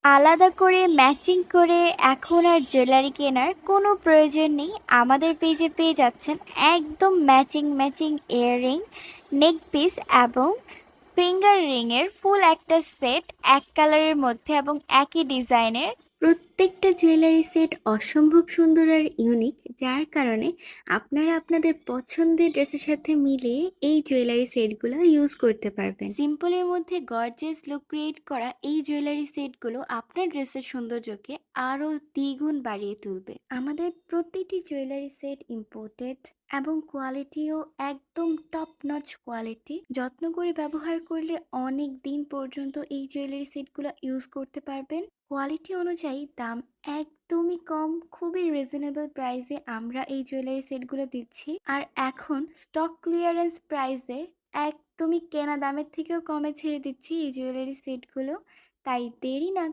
আলাদা করে ম্যাচিং করে এখন আর জুয়েলারি কেনার কোনো প্রয়োজন নেই। আমাদের পেজে পেয়ে যাচ্ছেন একদম ম্যাচিং ম্যাচিং ইয়াররিং, নেক পিস এবং ফিঙ্গার রিংয়ের ফুল একটা সেট, এক কালারের মধ্যে এবং একই ডিজাইনের। প্রত্যেকটা জুয়েলারি সেট অসম্ভব সুন্দর আর ইউনিক, যার কারণে আপনারা আপনাদের পছন্দের ড্রেসের সাথে মিলিয়ে এই জুয়েলারি সেটগুলো ইউজ করতে পারবেন। সিম্পলের মধ্যে গর্জিয়াস লুক ক্রিয়েট করা এই জুয়েলারি সেটগুলো আপনার ড্রেসের সৌন্দর্যকে আরও দ্বিগুণ বাড়িয়ে তুলবে। আমাদের প্রতিটি জুয়েলারি সেট ইম্পোর্টেড এবং কোয়ালিটিও একদম টপ নচ কোয়ালিটি। যত্ন করে ব্যবহার করলে অনেক দিন পর্যন্ত এই জুয়েলারি সেটগুলো ইউজ করতে পারবেন। কোয়ালিটি অনুযায়ী দাম একদমই কম, খুবই রিজনেবল প্রাইসে আমরা এই জুয়েলারি সেটগুলো দিচ্ছি। আর এখন স্টক ক্লিয়ারেন্স প্রাইসে একদমই কেনা দামের থেকেও কমে ছেড়ে দিচ্ছি এই জুয়েলারি সেটগুলো। তাই দেরি না